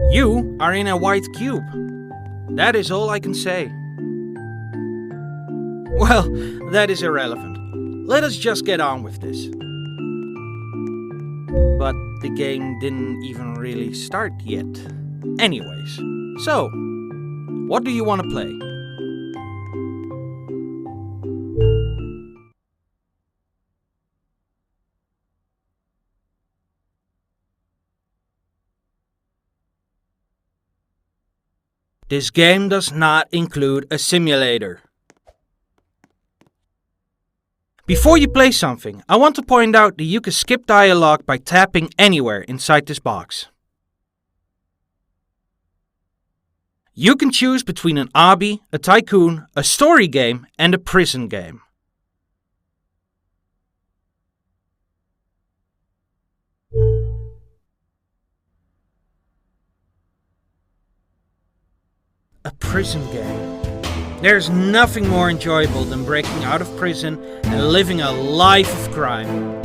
You are in a white cube. That is all I can say. Well, that is irrelevant. Let us just get on with this. But the game didn't even really start yet. Anyways, so, what do you want to play? This game does not include a simulator. Before you play something, I want to point out that you can skip dialogue by tapping anywhere inside this box. You can choose between an obby, a tycoon, a story game, and a prison game. A prison game. There's nothing more enjoyable than breaking out of prison and living a life of crime.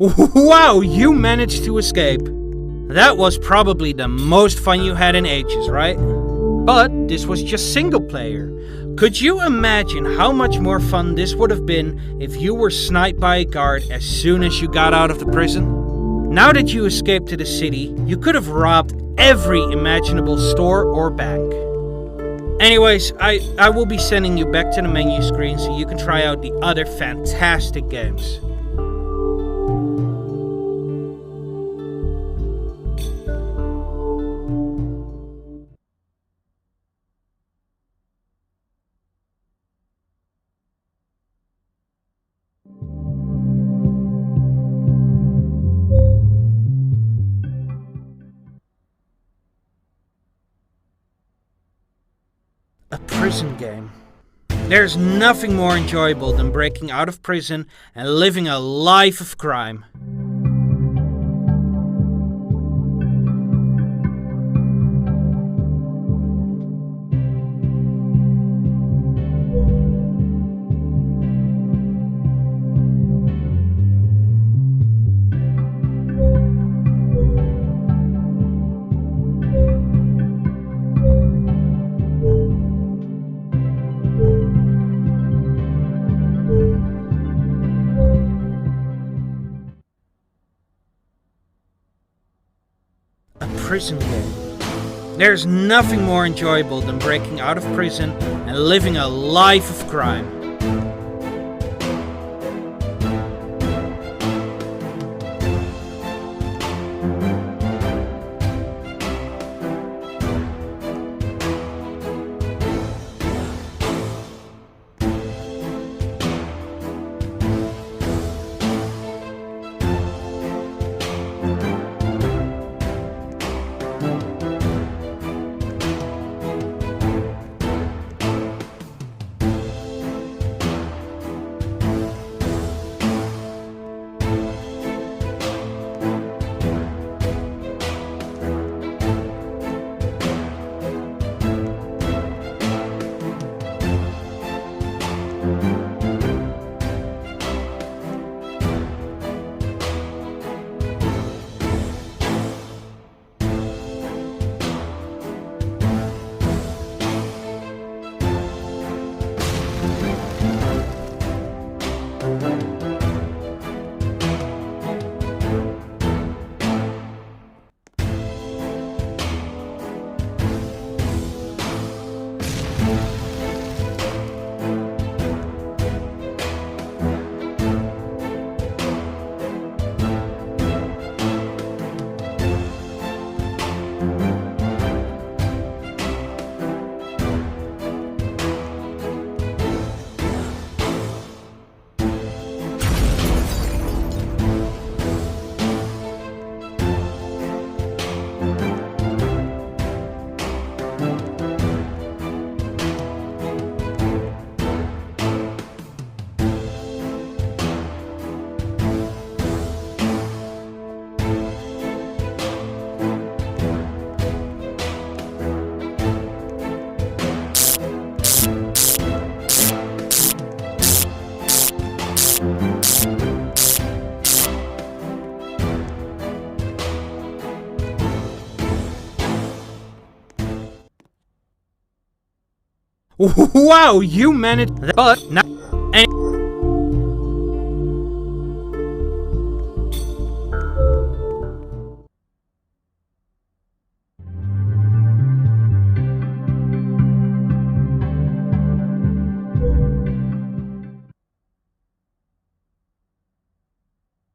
Wow, you managed to escape. That was probably the most fun you had in ages, right? But this was just single player. Could you imagine how much more fun this would have been if you were sniped by a guard as soon as you got out of the prison? Now that you escaped to the city, you could have robbed every imaginable store or bank. Anyways, I will be sending you back to the menu screen so you can try out the other fantastic games. A prison game. There's nothing more enjoyable than breaking out of prison and living a life of crime. A prison game. There's nothing more enjoyable than breaking out of prison and living a life of crime. Wow, you managed that, but not any.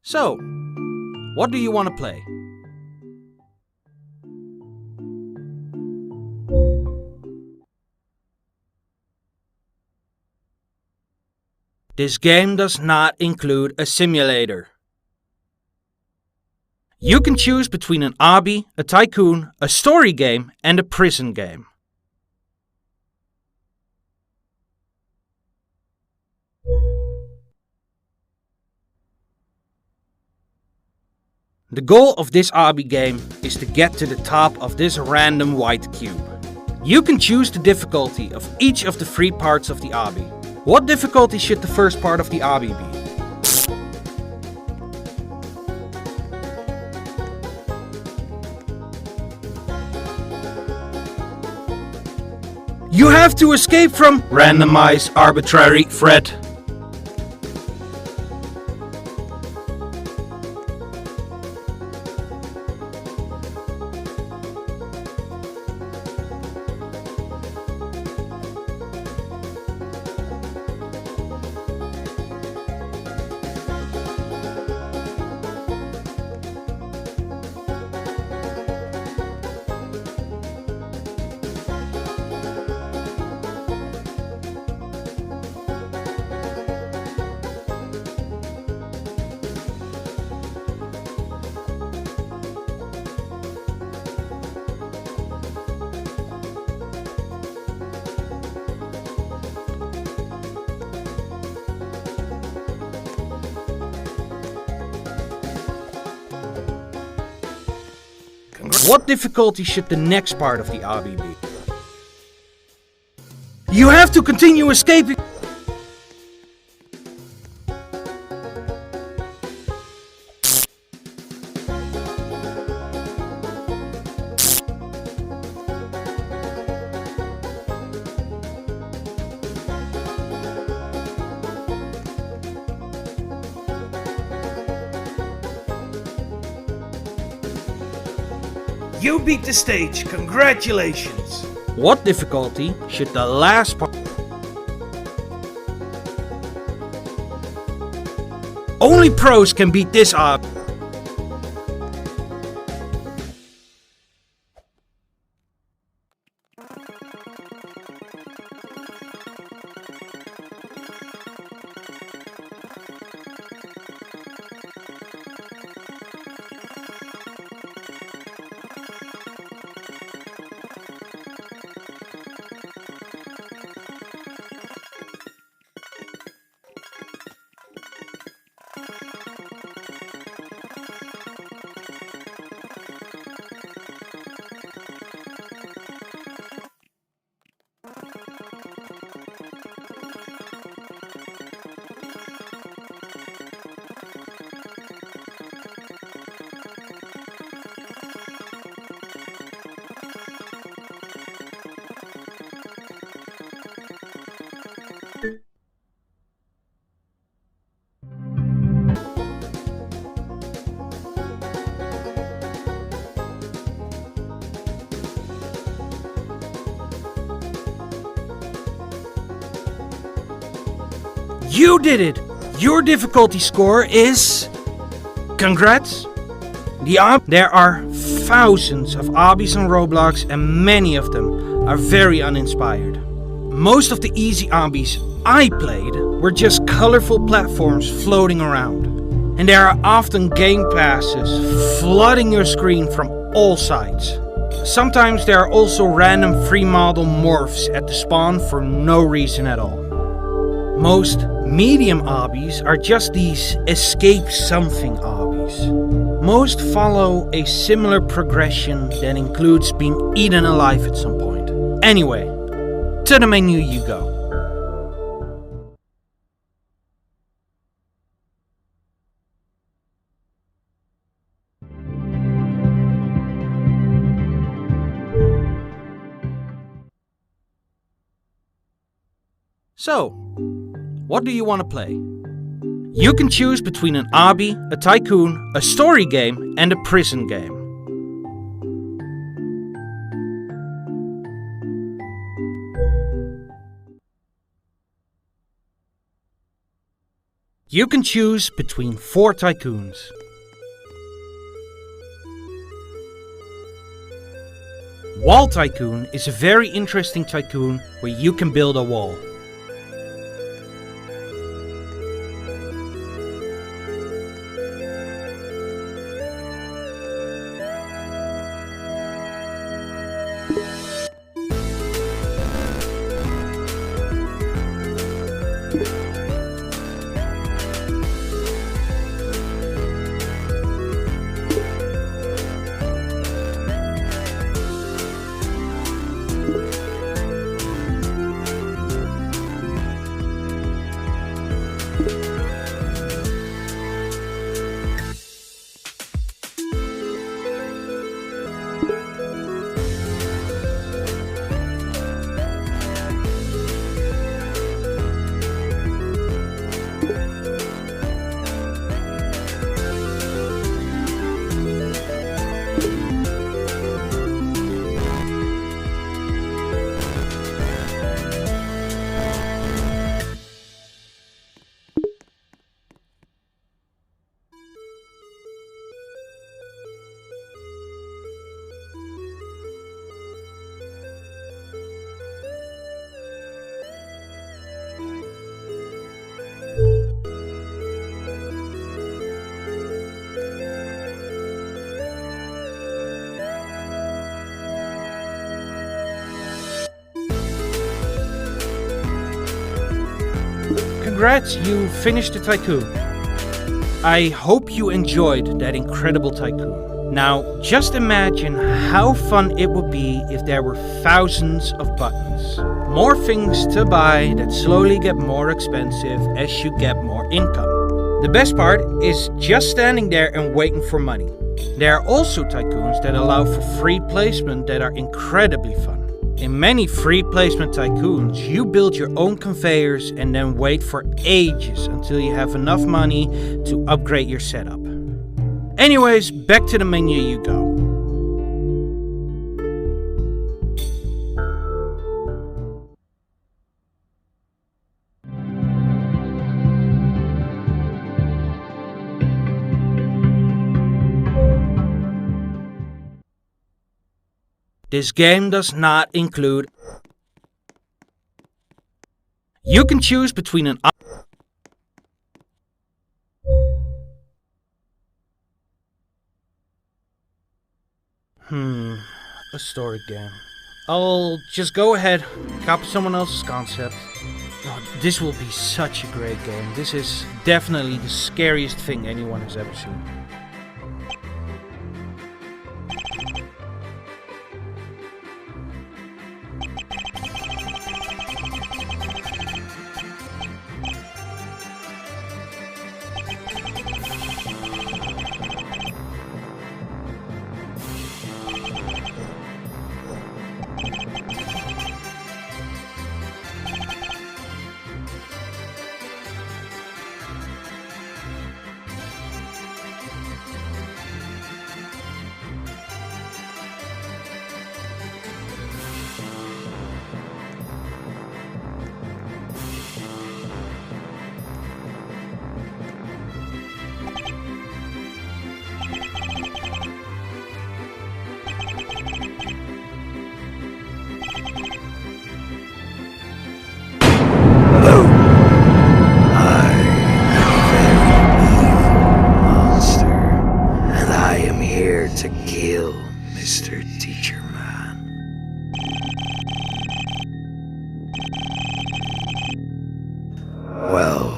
So, what do you want to play? This game does not include a simulator. You can choose between an obby, a tycoon, a story game, and a prison game. The goal of this obby game is to get to the top of this random white cube. You can choose the difficulty of each of the 3 parts of the obby. What difficulty should the first part of the obby be? You have to escape from randomized arbitrary threat. What difficulty should the next part of the obby be? You have to continue escaping. You beat the stage, congratulations! What difficulty should the last part... Only pros can beat this obby. You did it! Your difficulty score is... Congrats! There are thousands of obbies on Roblox and many of them are very uninspired. Most of the easy obbies I played were just colorful platforms floating around. And there are often game passes flooding your screen from all sides. Sometimes there are also random free model morphs at the spawn for no reason at all. Most medium obbies are just these escape something obbies. Most follow a similar progression that includes being eaten alive at some point. Anyway, to the menu you go. So, what do you want to play? You can choose between an obby, a tycoon, a story game, and a prison game. You can choose between 4 tycoons. Wall Tycoon is a very interesting tycoon where you can build a wall. Congrats, you finished the tycoon. I hope you enjoyed that incredible tycoon. Now, just imagine how fun it would be if there were thousands of buttons. More things to buy that slowly get more expensive as you get more income. The best part is just standing there and waiting for money. There are also tycoons that allow for free placement that are incredibly fun. In many free placement tycoons, you build your own conveyors and then wait for ages until you have enough money to upgrade your setup. Anyways, back to the menu you go. This game does not include... You can choose between an... A story game. I'll just go ahead, copy someone else's concept. Oh, this will be such a great game. This is definitely the scariest thing anyone has ever seen. To kill Mr. Teacher Man. Well,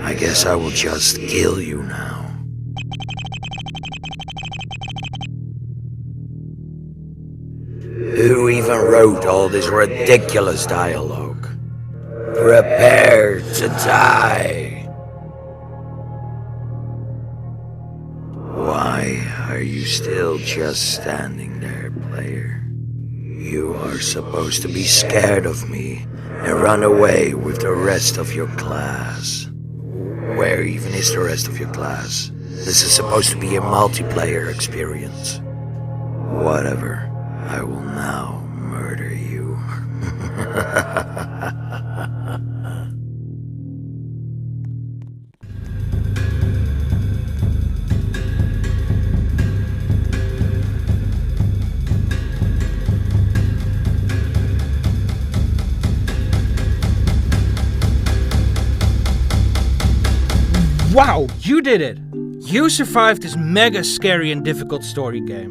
I guess I will just kill you now. Who even wrote all this ridiculous dialogue? Prepare to die. Why are you still just standing there, player? You are supposed to be scared of me and run away with the rest of your class. Where even is the rest of your class? This is supposed to be a multiplayer experience. Whatever. I will now murder you. Wow, you did it! You survived this mega scary and difficult story game.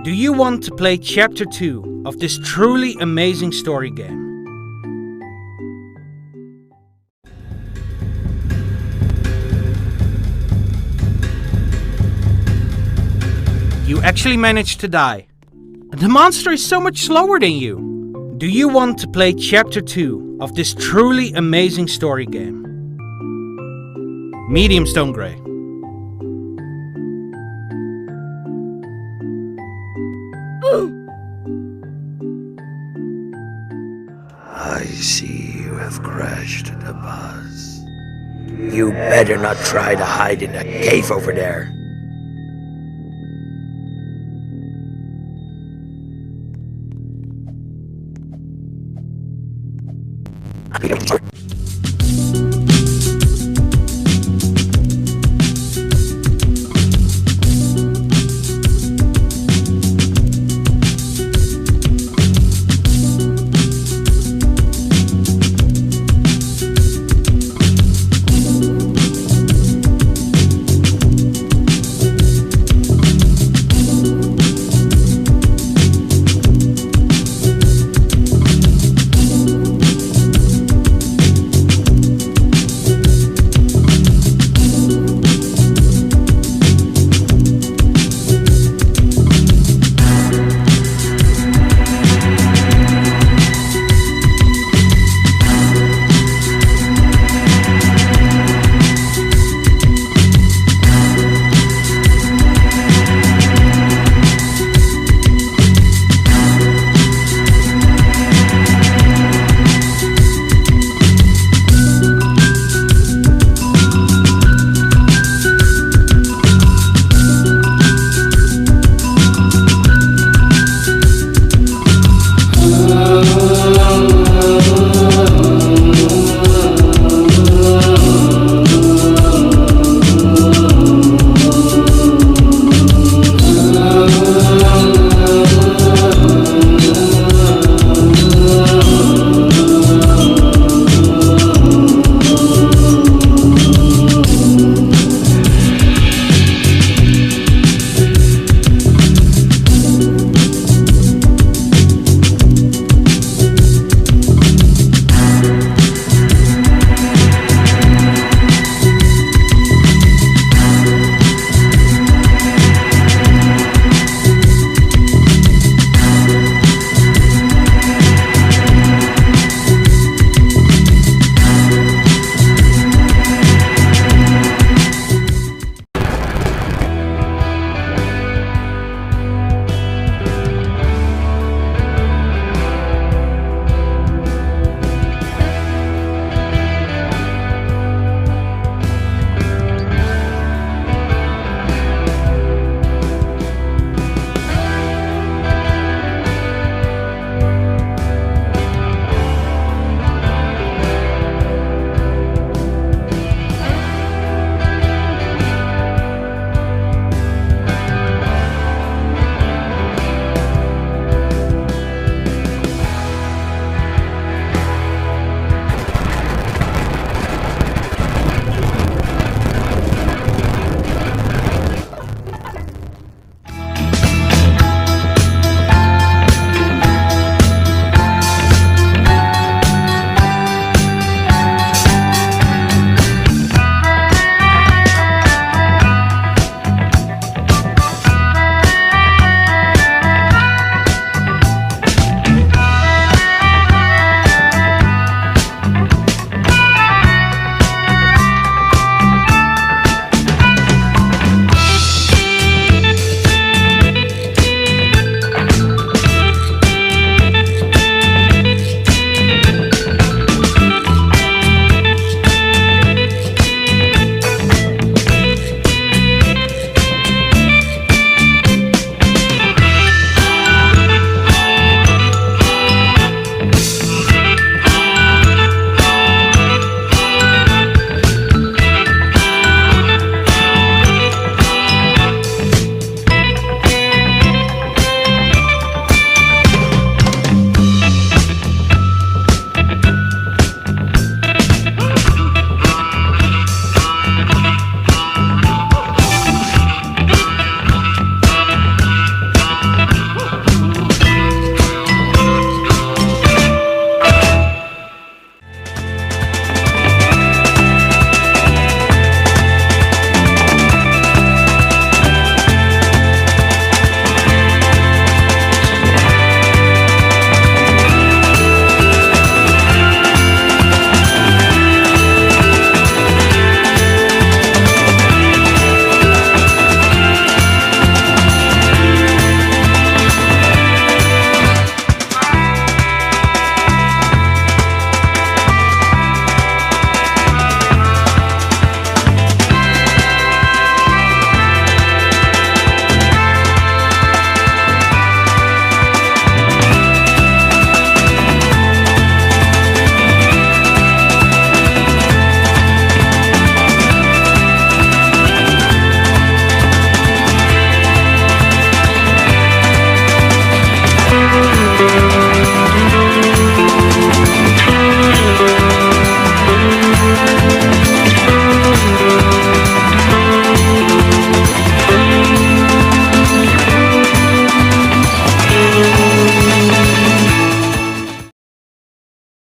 Do you want to play Chapter 2 of this truly amazing story game? You actually managed to die. The monster is so much slower than you. Do you want to play Chapter 2 of this truly amazing story game? Medium stone gray. I see you have crashed the bus. You better not try to hide in that cave over there.